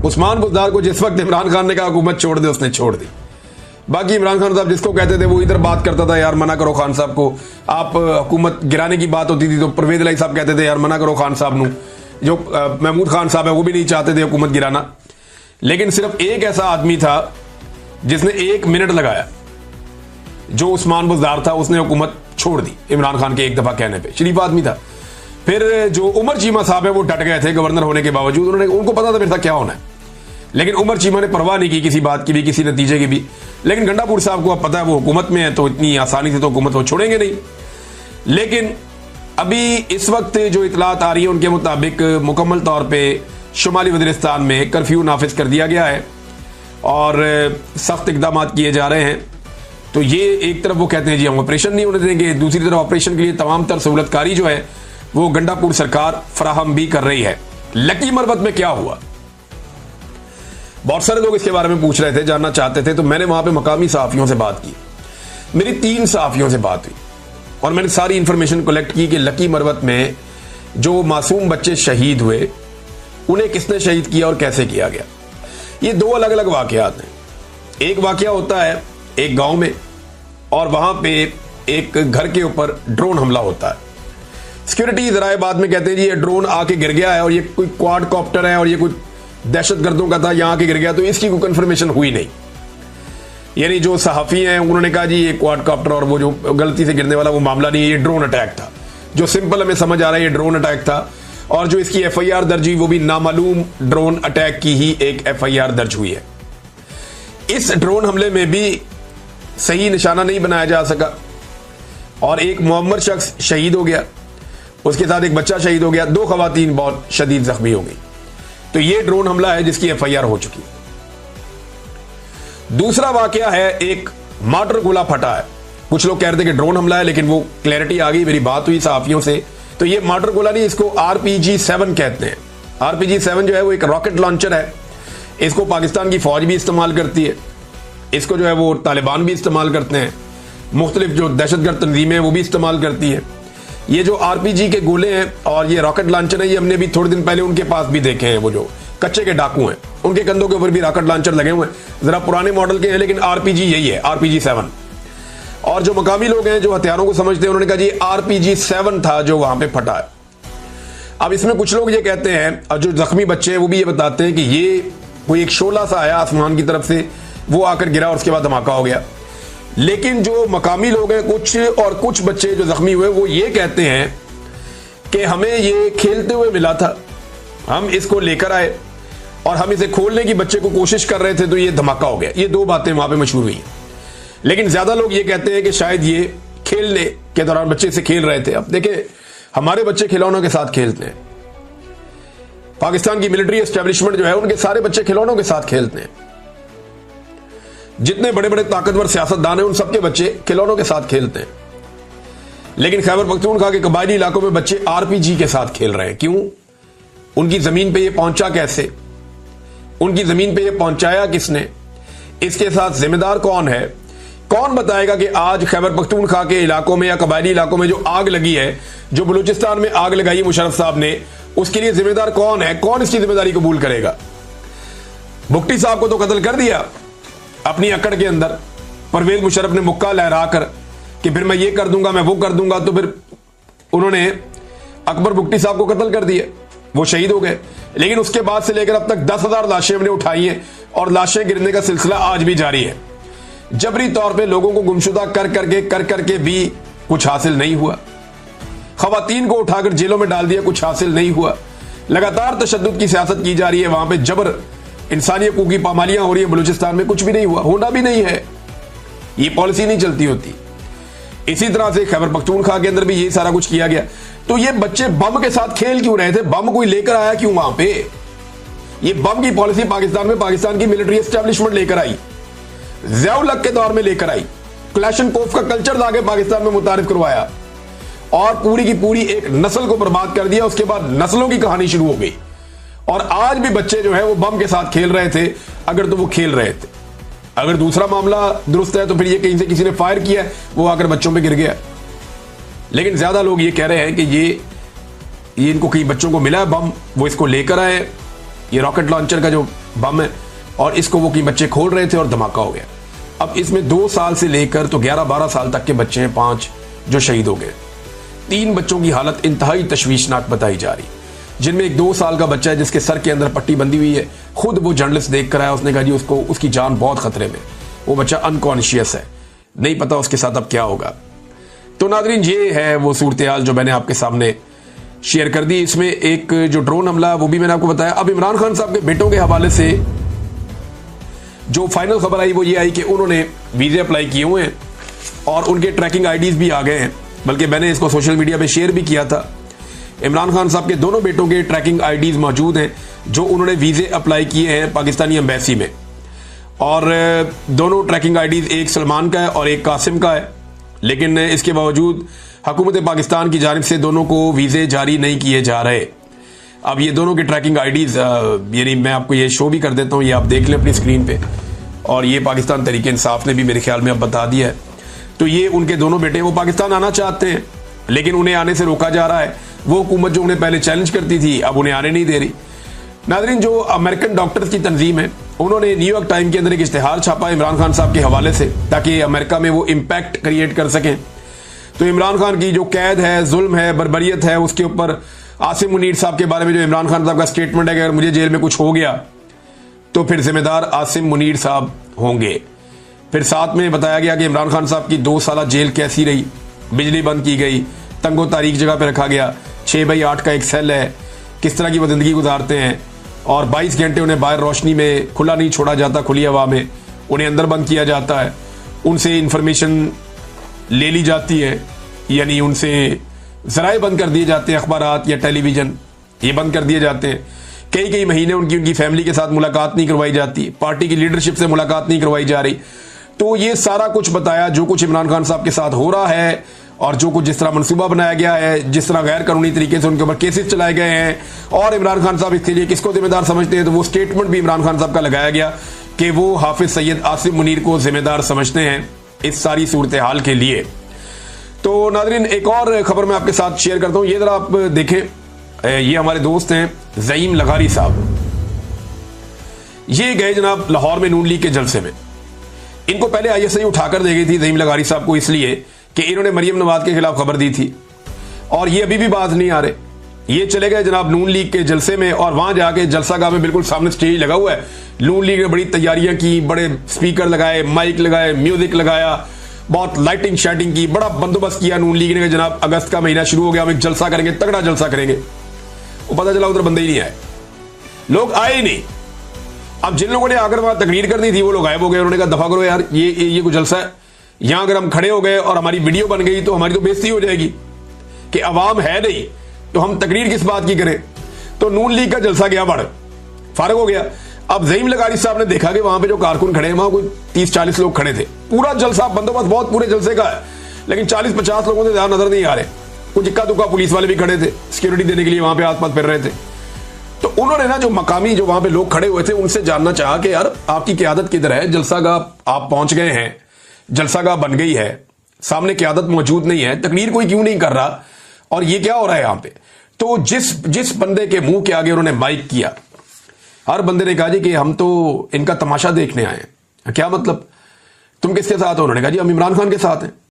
उस्मान बुज़दार को जिस वक्त इमरान खान ने कहा हुकूमत छोड़ दे, उसने छोड़ दी। बाकी इमरान खान साहब जिसको कहते थे वो इधर बात करता था, यार मना करो खान साहब को। आप हुकूमत गिराने की बात होती थी तो परवेज इलाही साहब कहते थे यार मना करो खान साहब नू। जो महमूद खान साहब है वो भी नहीं चाहते थे हुकूमत गिराना। लेकिन सिर्फ एक ऐसा आदमी था जिसने 1 मिनट लगाया, जो उस्मान बुज़दार था, उसने हुकूमत छोड़ दी इमरान खान के एक दफा कहने पे। शरीफ आदमी था। फिर जो उमर चीमा साहब है वो डट गए थे गवर्नर होने के बावजूद। उनको पता था मेरे साथ क्या होना है, लेकिन उमर चीमा ने परवाह नहीं की किसी बात की भी, किसी नतीजे की भी। लेकिन गंडापुर साहब को अब पता है वो हुकूमत में है तो इतनी आसानी से तो हुकूमत वो छोड़ेंगे नहीं। लेकिन अभी इस वक्त जो इतलात आ रही है उनके मुताबिक मुकम्मल तौर पर शुमाली वज़ीरिस्तान में कर्फ्यू नाफिज कर दिया गया है और सख्त इकदाम किए जा रहे हैं। तो ये एक तरफ वो कहते हैं जी हम ऑपरेशन नहीं होने देंगे, दूसरी तरफ ऑपरेशन के लिए तमाम तर सहूलतकारी जो है वो गंडापुर सरकार फराहम भी कर रही है। लकी मरवत में क्या हुआ, बहुत सारे लोग इसके बारे में पूछ रहे थे, जानना चाहते थे। तो मैंने वहां पे मकामी सहाफियों से बात की। मेरी 3 सहाफियों से बात हुई और मैंने सारी इंफॉर्मेशन कलेक्ट की कि लकी मरवत में जो मासूम बच्चे शहीद हुए उन्हें किसने शहीद किया और कैसे किया गया। ये 2 अलग अलग वाकयात हैं। एक वाकया होता है एक गांव में और वहां पे एक घर के ऊपर ड्रोन हमला होता है। सिक्योरिटी जराए बाद में कहते हैं जी ये ड्रोन आके गिर गया है और ये कोई क्वाड कॉप्टर है और ये कोई दहशतगर्दों का था, यहां आके गिर गया। तो इसकी कोई कंफर्मेशन हुई नहीं। यानी जो सहाफी हैं उन्होंने कहा जी ये क्वाड कॉप्टर और वो जो गलती से गिरने वाला वो मामला नहीं है, ये ड्रोन अटैक था। जो सिंपल हमें समझ आ रहा है ये ड्रोन अटैक था। और जो इसकी FIR दर्ज हुई वो भी नामालूम ड्रोन अटैक की ही एक FIR दर्ज हुई है। इस ड्रोन हमले में भी सही निशाना नहीं बनाया जा सका और एक मुअम्मर शख्स शहीद हो गया, उसके साथ एक बच्चा शहीद हो गया, 2 खवातीन बहुत शदीद जख्मी हो गई। तो ये ड्रोन हमला है जिसकी FIR हो चुकी। दूसरा वाकया है एक मार्टर गोला फटा है। कुछ लोग कह रहे थे कि ड्रोन हमला है, लेकिन वो क्लैरिटी आ गई, मेरी बात हुई सहाफियों से। तो ये मार्टर गोला नहीं, इसको RPG-7 कहते हैं। RPG-7 जो है वो एक रॉकेट लॉन्चर है। इसको पाकिस्तान की फौज भी इस्तेमाल करती है, इसको जो है वो तालिबान भी इस्तेमाल करते हैं, मुख्तलिफ जो दहशतगर्द तंजीमें हैं वो भी इस्तेमाल करती है। ये जो RPG के गोले हैं और ये रॉकेट लॉन्चर है, ये हमने भी थोड़े दिन पहले उनके पास भी देखे हैं। वो जो कच्चे के डाकू हैं उनके कंधों के ऊपर भी रॉकेट लॉन्चर लगे हुए हैं। जरा पुराने मॉडल के हैं लेकिन RPG यही है, RPG-7। और जो मकामी लोग हैं जो हथियारों को समझते हैं उन्होंने कहा जी RPG-7 था जो वहां पे फटा है। अब इसमें कुछ लोग ये कहते हैं और जो जख्मी बच्चे हैं वो भी ये बताते हैं कि ये कोई एक शोला सा आया आसमान की तरफ से, वो आकर गिरा और उसके बाद धमाका हो गया। लेकिन जो मकामी लोग हैं कुछ बच्चे जो जख्मी हुए वो ये कहते हैं कि हमें ये खेलते हुए मिला था, हम इसको लेकर आए और हम इसे खोलने की बच्चे को कोशिश कर रहे थे तो ये धमाका हो गया। ये 2 बातें वहां पे मशहूर हुई हैं। लेकिन ज्यादा लोग ये कहते हैं कि शायद ये खेलने के दौरान बच्चे से खेल रहे थे। अब देखें, हमारे बच्चे खिलौनों के साथ खेलते हैं, पाकिस्तान की मिलिट्री एस्टेब्लिशमेंट जो है उनके सारे बच्चे खिलौनों के साथ खेलते हैं। जितने बड़े बड़े ताकतवर सियासतदान हैं उन सबके बच्चे खिलौनों के साथ खेलते हैं। लेकिन खैबर पख्तूनख्वा के कबायली इलाकों में बच्चे RPG के साथ खेल रहे हैं। क्यों? उनकी जमीन पे ये पहुंचा कैसे? उनकी जमीन पे ये पहुंचाया किसने? इसके साथ जिम्मेदार कौन है? कौन बताएगा कि आज खैबर पख्तूनख्वा के इलाकों में या कबायली इलाकों में जो आग लगी है, जो बलूचिस्तान में आग लगाई मुशर्रफ साहब ने, उसके लिए जिम्मेदार कौन है? कौन इसकी जिम्मेदारी कबूल करेगा? भुट्टी साहब को तो कत्ल कर दिया अपनी अकड़ के अंदर। परवेज मुशर्रफ ने मुक्का लहरा कर कि फिर मैं ये कर दूंगा, मैं वो कर दूंगा, तो फिर उन्होंने अकबर भुट्टी साहब को कत्ल कर दिया, वो शहीद हो गए। लेकिन उसके बाद से लेकर अब तक 10,000 लाशें हमने उठाई हैं और लाशें गिरने का सिलसिला आज भी जारी है। जबरी तौर पे लोगों को गुमशुदा कर करके भी कुछ हासिल नहीं हुआ। खवातीन को उठाकर जेलों में डाल दिया, कुछ हासिल नहीं हुआ। लगातार तशद्दुद की सियासत की जा रही है, वहां पे जबर इंसानी हकूक की पामालियां हो रही है। बलूचिस्तान में कुछ भी नहीं हुआ, होना भी नहीं है, ये पॉलिसी नहीं चलती होती। इसी तरह से खैबर पख्तूनख्वा के अंदर भी ये सारा कुछ किया गया। तो ये बच्चे बम के साथ खेल क्यों रहे थे? बम कोई लेकर आया क्यों वहां पे? ये बम की पॉलिसी पाकिस्तान में पाकिस्तान की मिलिट्री एस्टेब्लिशमेंट लेकर आई, ज़िया-उल-हक के दौर में लेकर आई, क्लैशनकोफ का कल्चर लाके पाकिस्तान में मुतारिफ करवाया और पूरी की पूरी एक नस्ल को बर्बाद कर दिया। उसके बाद नस्लों की कहानी शुरू हो गई और आज भी बच्चे जो है वो बम के साथ खेल रहे थे, अगर तो वो खेल रहे थे। अगर दूसरा मामला दुरुस्त है तो फिर ये कहीं से किसी ने फायर किया, वो आकर बच्चों पे गिर गया। लेकिन ज्यादा लोग ये कह रहे हैं कि ये इनको कई बच्चों को मिला है बम, वो इसको लेकर आए। ये रॉकेट लॉन्चर का जो बम है और इसको वो कि बच्चे खोल रहे थे और धमाका हो गया। अब इसमें 2 साल से लेकर तो 11-12 साल तक के बच्चे हैं, 5 जो शहीद हो गए। 3 बच्चों की हालत इंतहाई तशवीशनाक बताई जा रही, जिनमें एक 2 साल का बच्चा है जिसके सर के अंदर पट्टी बंधी हुई है। खुद वो जर्नलिस्ट देख कर आया, उसने कहा जी उसको उसकी जान बहुत खतरे में, वो बच्चा अनकॉन्शियस है, नहीं पता उसके साथ अब क्या होगा। तो नादरीन, ये है वो सूरत हाल जो मैंने आपके सामने शेयर कर दी। इसमें एक जो ड्रोन हमला वो भी मैंने आपको बताया। अब इमरान खान साहब के बेटों के हवाले से जो फाइनल खबर आई वो ये आई कि उन्होंने वीजे अप्लाई किए हुए हैं और उनके ट्रैकिंग आईडीज भी आ गए हैं, बल्कि मैंने इसको सोशल मीडिया पे शेयर भी किया था। इमरान खान साहब के दोनों बेटों के ट्रैकिंग आईडीज मौजूद हैं जो उन्होंने वीजे अप्लाई किए हैं पाकिस्तानी एम्बेसी में, और दोनों ट्रैकिंग आईडीज एक सलमान का है और एक कासिम का है, लेकिन इसके बावजूद हुकूमत पाकिस्तान की जानिब से दोनों को वीजे जारी नहीं किए जा रहे। अब ये दोनों के ट्रैकिंग आईडीज यानी मैं आपको ये शो भी कर देता हूँ, ये आप देख लें अपनी स्क्रीन पे, और ये पाकिस्तान तहरीक इंसाफ ने भी मेरे ख्याल में अब बता दिया है। तो ये उनके दोनों बेटे वो पाकिस्तान आना चाहते हैं, लेकिन उन्हें आने से रोका जा रहा है। वो हुकूमत जो उन्हें पहले चैलेंज करती थी अब उन्हें आने नहीं दे रही। नादरीन, जो अमेरिकन डॉक्टर्स की तंजीम है उन्होंने न्यूयॉर्क टाइम के अंदर एक इश्तिहार छापा इमरान खान साहब के हवाले से, ताकि अमेरिका में वो इम्पैक्ट क्रिएट कर सकें। तो इमरान खान की जो कैद है, जुल्म है, बर्बरियत है, उसके ऊपर आसिम मुनीर साहब के बारे में जो इमरान खान साहब का स्टेटमेंट है कि अगर मुझे जेल में कुछ हो गया तो फिर जिम्मेदार आसिम मुनीर साहब होंगे। फिर साथ में बताया गया कि इमरान खान साहब की 2 साल जेल कैसी रही, बिजली बंद की गई, तंगो तारीख जगह पे रखा गया, 6x8 का एक सेल है, किस तरह की वो जिंदगी गुजारते हैं, और 22 घंटे उन्हें बाहर रोशनी में खुला नहीं छोड़ा जाता, खुली हवा में उन्हें अंदर बंद किया जाता है, उनसे इंफॉर्मेशन ले ली जाती है, यानी उनसे जराए बंद कर दिए जाते हैं, अखबारात या टेलीविजन ये बंद कर दिए जाते हैं। कई महीने उनकी फैमिली के साथ मुलाकात नहीं करवाई जाती, पार्टी की लीडरशिप से मुलाकात नहीं करवाई जा रही। तो ये सारा कुछ बताया जो कुछ इमरान खान साहब के साथ हो रहा है, और जो कुछ जिस तरह मंसूबा बनाया गया है, जिस तरह गैर कानूनी तरीके से उनके ऊपर केसेस चलाए गए हैं, और इमरान खान साहब इसके लिए किसको जिम्मेदार समझते हैं, तो वो स्टेटमेंट भी इमरान खान साहब का लगाया गया कि वो हाफिज सैयद आसिम मुनीर को जिम्मेदार समझते हैं इस सारी सूरत हाल के लिए। तो नादरीन, एक और खबर मैं आपके साथ शेयर करता हूं, ये जरा आप देखें। ये हमारे दोस्त हैं ज़ईम लगारी साहब, ये गए जनाब लाहौर में नून लीग के जलसे में। इनको पहले ISI उठाकर दे गई थी ज़ईम लगारी साहब को, इसलिए कि इन्होंने मरियम नवाज के खिलाफ खबर दी थी, और ये अभी भी बात नहीं आ रहे। ये चले गए जनाब नून लीग के जलसे में, और वहां जाके जलसागाह में बिल्कुल सामने स्टेज लगा हुआ है, नून लीग ने बड़ी तैयारियां की, बड़े स्पीकर लगाए, माइक लगाए, म्यूजिक लगाया, बहुत लाइटिंग शाइटिंग की, बड़ा बंदोबस्त किया नून लीग ने। जनाब अगस्त का महीना शुरू हो गया, हम एक जलसा करेंगे, तगड़ा जलसा करेंगे। वो पता चला उधर बंदे ही नहीं आए, लोग आए ही नहीं। अब जिन लोगों ने आकर वहां तकरीर करनी थी वो लोग गायब हो गए। उन्होंने कहा दफा करो यार, ये कोई जलसा है, यहां अगर हम खड़े हो गए और हमारी वीडियो बन गई तो हमारी तो बेइज्जती हो जाएगी कि अवाम है नहीं, तो हम तकरीर किस बात की करें। तो नून लीग का जलसा गया बढ़, फारग हो गया। अब ज़ईम लगारी साहब ने देखा कि वहां पे जो कारकुन खड़े हैं वहां कोई 30-40 लोग खड़े थे, पूरा जलसा बंदोबस्त बहुत पूरे जलसे का है, लेकिन 40-50 लोगों से ज्यादा नजर नहीं आ रहे। कुछ इक्का दुक्का पुलिस वाले भी खड़े थे सिक्योरिटी देने के लिए, वहां पे आसपास फिर रहे थे। तो उन्होंने ना जो मकामी जो वहां पे लोग खड़े हुए थे उनसे जानना चाहा कि यार आपकी क़यादत किधर है, जलसागाह आप पहुंच गए हैं, जलसागाह बन गई है, सामने क़यादत मौजूद नहीं है, तकरीर कोई क्यों नहीं कर रहा, और ये क्या हो रहा है यहां पे। तो जिस बंदे के मुंह के आगे उन्होंने माइक किया, हर बंदे ने कहा जी कि हम तो इनका तमाशा देखने आए हैं। क्या मतलब, तुम किसके साथ हो? उन्होंने कहा जी हम इमरान खान के साथ हैं।